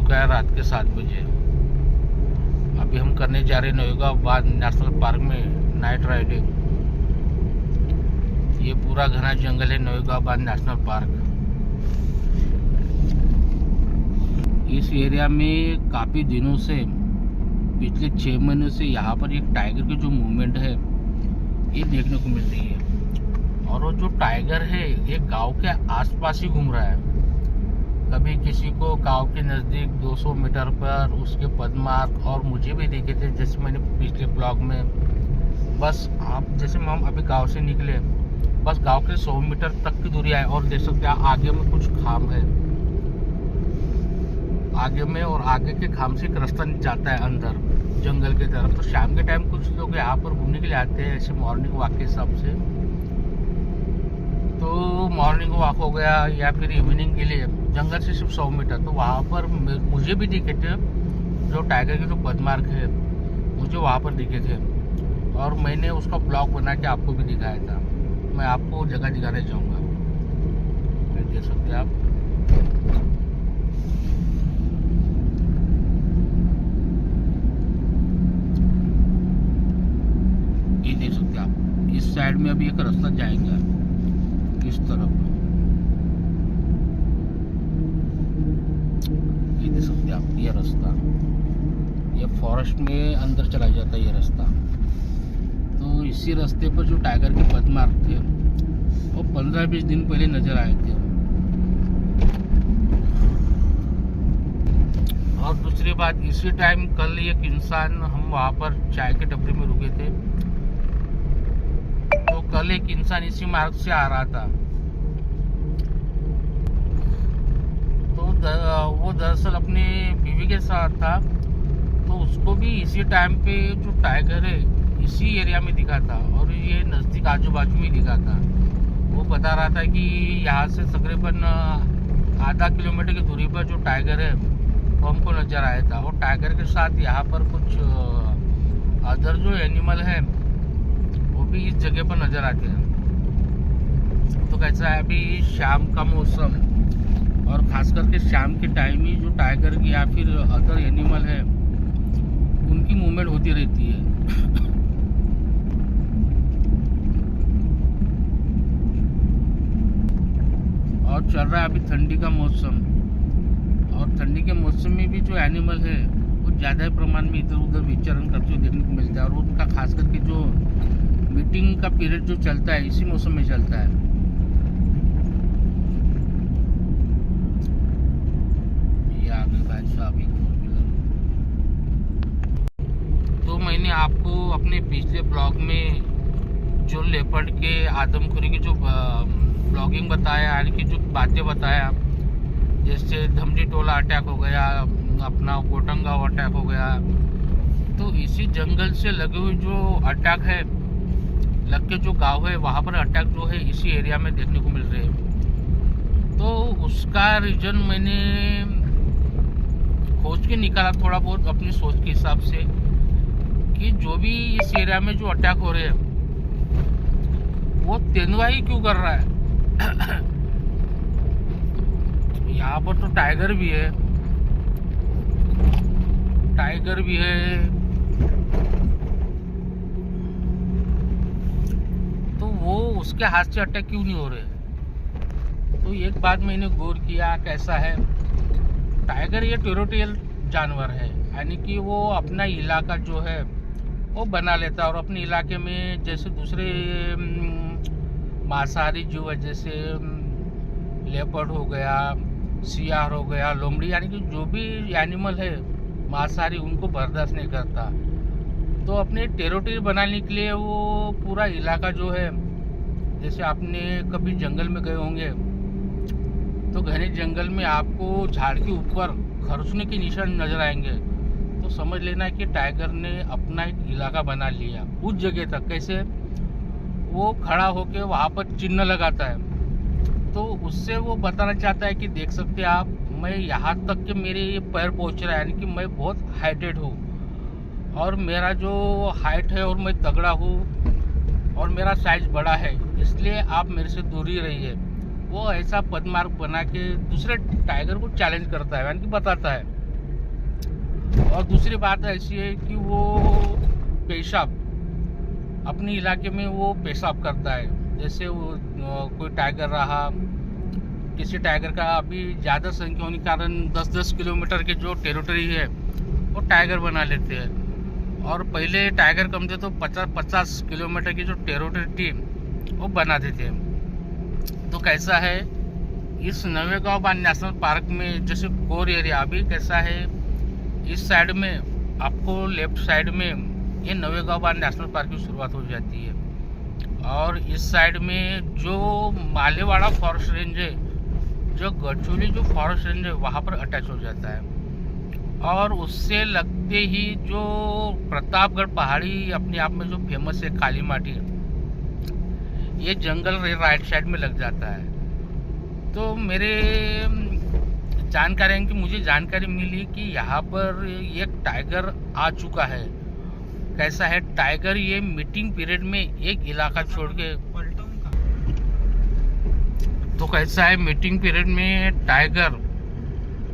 चुका है रात के 7 बजे। अभी हम करने जा रहे हैं नौगांव नेशनल पार्क में नाइट राइडिंग। ये पूरा घना जंगल है नौगांव नेशनल पार्क। इस एरिया में काफ़ी दिनों से, पिछले 6 महीनों से यहाँ पर एक टाइगर की जो मूवमेंट है ये देखने को मिल रही है। और वो जो टाइगर है ये गांव के आसपास ही घूम रहा है। कभी किसी को गांव के नज़दीक 200 मीटर पर उसके पदमार्क, और मुझे भी देखे थे जैसे मैंने पिछले ब्लॉग में। बस आप जैसे हम अभी गांव से निकले, बस गांव के 100 मीटर तक की दूरी है और देख सकते हैं आगे में कुछ खाम है, आगे में, और आगे के खाम से एक रास्ता जाता है अंदर जंगल की तरफ। तो शाम के टाइम कुछ लोग यहाँ पर घूमने के लिए आते हैं, ऐसे मॉर्निंग वॉक के हिसाब से। तो मॉर्निंग वॉक हो गया या फिर इवनिंग के लिए जंगल से सिर्फ 100 मीटर, तो वहाँ पर मुझे भी दिखे थे जो टाइगर के जो पदमार्क है, मुझे वहाँ पर दिखे थे और मैंने उसका ब्लॉग बना के आपको भी दिखाया था। मैं आपको जगह दिखाने जाऊँगा, देख सकते हैं आप। ये देख सकते हैं आप, इस साइड में अभी एक रास्ता जाएगा इस तरफ। ये देख सकते हैं आप, ये रास्ता, ये फॉरेस्ट में अंदर चला जाता है ये रास्ता। तो इसी रास्ते पर जो टाइगर के पदमार्क थे वो 15-20 दिन पहले नजर आए थे। और दूसरी बात, इसी टाइम कल एक इंसान, हम वहाँ पर चाय के डब्बे में रुके थे, तो कल एक इंसान इसी मार्ग से आ रहा था। तो वो दरअसल अपने बीवी के साथ था, तो उसको भी इसी टाइम पे जो टाइगर है इसी एरिया में दिखा था और ये नज़दीक आजू बाजू में दिखा था। वो बता रहा था कि यहाँ से तकरीबन आधा किलोमीटर की दूरी पर जो टाइगर है वो हमको नज़र आया था। और टाइगर के साथ यहाँ पर कुछ अदर जो एनिमल है वो भी इस जगह पर नज़र आते हैं। तो कैसा है, अभी शाम का मौसम और ख़ास करके शाम के टाइम ही जो टाइगर या फिर अदर एनिमल है उनकी मूवमेंट होती रहती है। और चल रहा है अभी ठंडी का मौसम, और ठंडी के मौसम में भी जो एनिमल है वो ज़्यादा प्रमाण में इधर उधर विचरण करते हुए देखने को मिलता है। और उनका खास करके जो मीटिंग का पीरियड जो चलता है इसी मौसम में चलता है। ये आगे भाई साहब एक 4 व्हीलर। तो मैंने आपको अपने पिछले ब्लॉग में जो लेपर्ड के आदमखोरी की जो ब्लॉगिंग बताया, यानी कि जो बातें बताया, जैसे धमजी टोला अटैक हो गया, अपना कोटंगांव अटैक हो गया, तो इसी जंगल से लगे हुए जो अटैक है, लग के जो गांव है वहाँ पर अटैक जो है इसी एरिया में देखने को मिल रहे हैं। तो उसका रीजन मैंने खोज के निकाला थोड़ा बहुत अपनी सोच के हिसाब से, कि जो भी इस एरिया में जो अटैक हो रहे हैं वो तेंदुआ ही क्यों कर रहा है। यहाँ पर तो टाइगर भी है, टाइगर भी है, तो वो उसके हाथ से अटैक क्यों नहीं हो रहे। तो एक बात मैंने गौर किया, कैसा है, टाइगर ये टेरिटोरियल जानवर है, यानी कि वो अपना इलाका जो है वो बना लेता है। और अपने इलाके में जैसे दूसरे मांसाहारी जीव है, जैसे लेपर्ड हो गया, सियार हो गया, लोमड़ी, यानी कि जो भी एनिमल है मांसाहारी, उनको बर्दाश्त नहीं करता। तो अपने टेरिटरी बनाने के लिए वो पूरा इलाका जो है, जैसे आपने कभी जंगल में गए होंगे तो घने जंगल में आपको झाड़ के ऊपर खरसने के निशान नजर आएंगे, तो समझ लेना कि टाइगर ने अपना एक इलाका बना लिया उस जगह तक। कैसे, वो खड़ा होके वहाँ पर चिन्ह लगाता है, तो उससे वो बताना चाहता है कि देख सकते हैं आप, मैं यहाँ तक कि मेरे ये पैर पहुँच रहा है, यानी कि मैं बहुत हाइटेड हूँ और मेरा जो हाइट है और मैं तगड़ा हूँ और मेरा साइज बड़ा है, इसलिए आप मेरे से दूरी रहिए। वो ऐसा पदमार्ग बना के दूसरे टाइगर को चैलेंज करता है, यानी कि बताता है और दूसरी बात ऐसी है कि वो पेशाब अपने इलाके में वो पेशाब करता है। जैसे वो कोई टाइगर रहा, किसी टाइगर का अभी ज़्यादा संख्या होने के कारण 10-10 किलोमीटर के जो टेरिटरी है वो टाइगर बना लेते हैं। और पहले टाइगर कम थे तो 50-50 किलोमीटर की जो टेरिटरी वो बनाते थे। तो कैसा है इस नवेगांव बांध नेशनल पार्क में, जैसे कोर एरिया अभी कैसा है, इस साइड में आपको लेफ्ट साइड में ये नवेगांव बांध नेशनल पार्क की शुरुआत हो जाती है, और इस साइड में जो मालेवाड़ा फॉरेस्ट रेंज है, जो गढ़चिरौली जो फॉरेस्ट रेंज है वहाँ पर अटैच हो जाता है। और उससे लगते ही जो प्रतापगढ़ पहाड़ी अपने आप में जो फेमस है काली माटी, ये जंगल राइट साइड में लग जाता है। तो मेरे जानकारी है कि मुझे जानकारी मिली कि यहाँ पर एक टाइगर आ चुका है। कैसा है टाइगर, ये मीटिंग पीरियड में एक इलाका छोड़ के, तो कैसा है मीटिंग पीरियड में टाइगर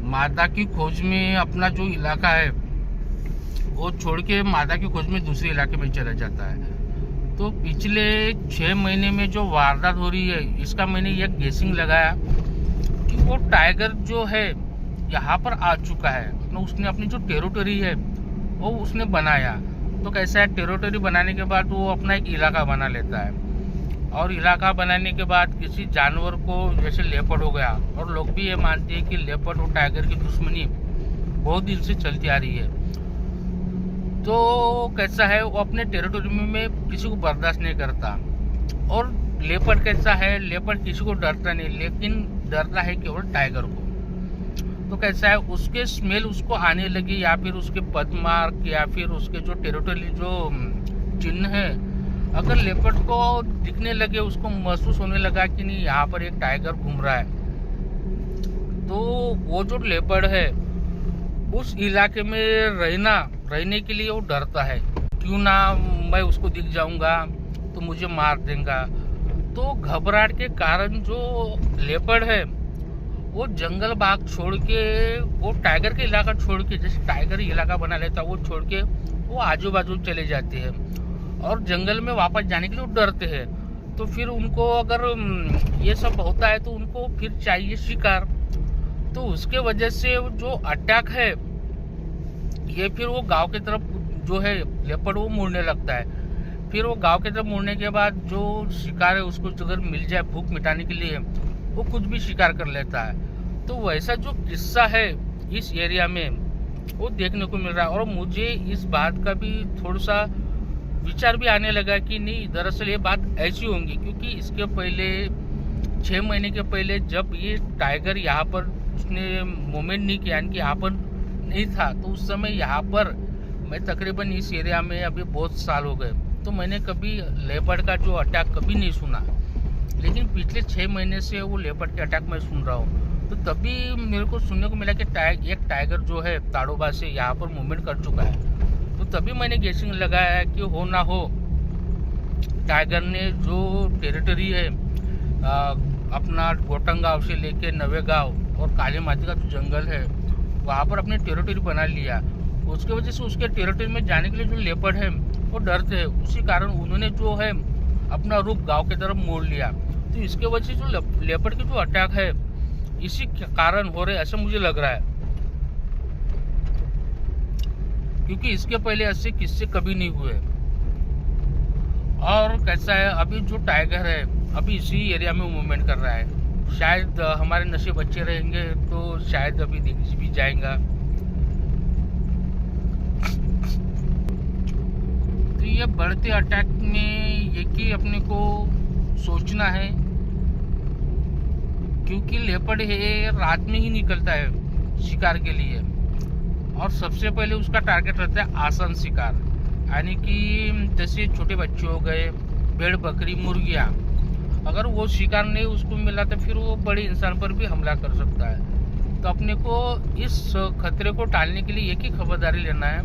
मादा की खोज में अपना जो इलाका है वो छोड़ के मादा की खोज में दूसरे इलाके में चला जाता है। तो पिछले 6 महीने में जो वारदात हो रही है, इसका मैंने एक गेसिंग लगाया कि वो टाइगर जो है यहाँ पर आ चुका है। तो उसने अपनी जो टेरिटरी है वो उसने बनाया। तो कैसा है टेरिटरी बनाने के बाद वो अपना एक इलाका बना लेता है, और इलाका बनाने के बाद किसी जानवर को, जैसे लेपर्ड हो गया, और लोग भी ये मानते हैं कि लेपर्ड और टाइगर की दुश्मनी बहुत दिन से चलती आ रही है। तो कैसा है वो अपने टेरिटरी में किसी को बर्दाश्त नहीं करता। और लेपर्ड कैसा है, लेपर्ड किसी को डरता नहीं, लेकिन डरता है केवल टाइगर को। तो कैसा है उसके स्मेल उसको आने लगी, या फिर उसके पदमार्क, या फिर उसके जो टेरिटरी जो चिन्ह है, अगर लेपर्ड को दिखने लगे, उसको महसूस होने लगा कि नहीं यहाँ पर एक टाइगर घूम रहा है, तो वो जो लेपर्ड है उस इलाके में रहने के लिए वो डरता है। क्यों ना मैं उसको दिख जाऊंगा तो मुझे मार देगा। तो घबराहट के कारण जो लेपर्ड है वो जंगल भाग छोड़ के, वो टाइगर के इलाका छोड़ के, जैसे टाइगर इलाका बना लेता वो छोड़ के वो आजू बाजू चले जाते हैं, और जंगल में वापस जाने के लिए वो डरते हैं। तो फिर उनको अगर ये सब होता है तो उनको फिर चाहिए शिकार। तो उसके वजह से जो अटैक है ये फिर वो गांव की तरफ जो है लेपर्ड वो मुड़ने लगता है। फिर वो गांव की तरफ मुड़ने के बाद जो शिकार है उसको अगर मिल जाए भूख मिटाने के लिए, वो कुछ भी शिकार कर लेता है। तो वैसा जो किस्सा है इस एरिया में वो देखने को मिल रहा है। और मुझे इस बात का भी थोड़ा सा विचार भी आने लगा कि नहीं, दरअसल ये बात ऐसी होंगी, क्योंकि इसके पहले 6 महीने के पहले जब ये टाइगर यहाँ पर उसने मूवमेंट नहीं किया, यानी कि यहाँ पर नहीं था, तो उस समय यहाँ पर मैं तकरीबन इस एरिया में अभी बहुत साल हो गए, तो मैंने कभी लेपर्ड का जो अटैक कभी नहीं सुना। लेकिन पिछले 6 महीने से वो लेपर्ड के अटैक मैं सुन रहा हूँ। तो तभी मेरे को सुनने को मिला कि एक टाइगर जो है ताड़ोबा से यहाँ पर मूवमेंट कर चुका है। तो तभी मैंने गेसिंग लगाया कि हो ना हो टाइगर ने जो टेरिटरी है अपना गोटंगांव से लेके नवेगांव और काली माटी का जो जंगल है वहाँ पर अपने टेरिटरी बना लिया। उसके वजह से उसके टेरिटरी में जाने के लिए जो लेपर्ड है वो डरते हैं, उसी कारण उन्होंने जो है अपना रुख गांव की तरफ मोड़ लिया। तो इसके वजह से जो लेपर्ड के जो अटैक है इसी कारण हो रहे ऐसा मुझे लग रहा है, क्योंकि इसके पहले ऐसे किस्से कभी नहीं हुए। और कैसा है अभी जो टाइगर है अभी इसी एरिया में मूवमेंट कर रहा है। शायद हमारे नशे बच्चे रहेंगे तो शायद अभी दिख भी जाएगा। तो ये बढ़ते अटैक में ये कि अपने को सोचना है, क्योंकि लेपर्ड है रात में ही निकलता है शिकार के लिए, और सबसे पहले उसका टारगेट रहता है आसान शिकार, यानी कि जैसे छोटे बच्चे हो गए, भेड़ बकरी मुर्गियाँ। अगर वो शिकार नहीं उसको मिला तो फिर वो बड़े इंसान पर भी हमला कर सकता है। तो अपने को इस खतरे को टालने के लिए एक ही खबरदारी लेना है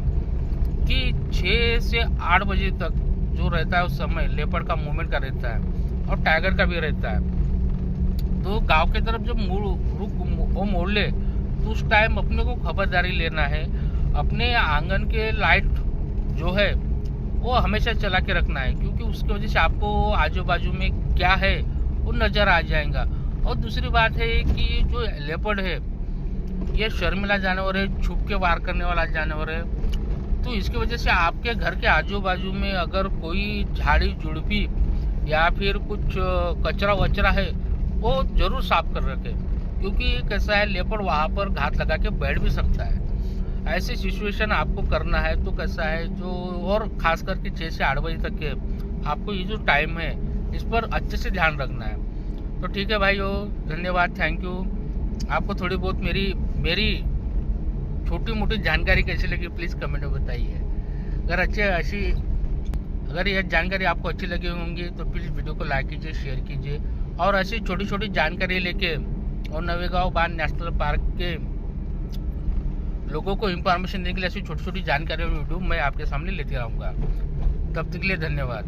कि 6 से 8 बजे तक जो रहता है उस समय लेपर्ड का मूवमेंट का रहता है और टाइगर का भी रहता है। तो गांव के तरफ जब रुख वो मोड़ ले तो उस टाइम अपने को खबरदारी लेना है। अपने आंगन के लाइट जो है वो हमेशा चला के रखना है, क्योंकि उसकी वजह से आपको आजू बाजू में क्या है वो नज़र आ जाएगा। और दूसरी बात है कि जो लेपर्ड है ये शर्मिला जानवर है, छुप के वार करने वाला जानवर है। तो इसकी वजह से आपके घर के आजू बाजू में अगर कोई झाड़ी जुड़पी या फिर कुछ कचरा वचरा है वो ज़रूर साफ कर रखें, क्योंकि कैसा है लेपर्ड वहाँ पर घात लगा के बैठ भी सकता है। ऐसी सिचुएशन आपको करना है तो कैसा है जो, और ख़ास करके 6 से 8 बजे तक के आपको ये जो टाइम है इस पर अच्छे से ध्यान रखना है। तो ठीक है भाइयों, धन्यवाद, थैंक यू। आपको थोड़ी बहुत मेरी छोटी मोटी जानकारी कैसी लगी प्लीज़ कमेंट में बताइए। अगर यह जानकारी आपको अच्छी लगी होंगी तो प्लीज़ वीडियो को लाइक कीजिए, शेयर कीजिए। और ऐसी छोटी छोटी जानकारी लेके और नवेगांव बांध नेशनल पार्क के लोगों को इंफॉर्मेशन देने के लिए ऐसी छोटी छोटी जानकारी और वीडियो मैं आपके सामने लेते रहूँगा। तब तक के लिए धन्यवाद।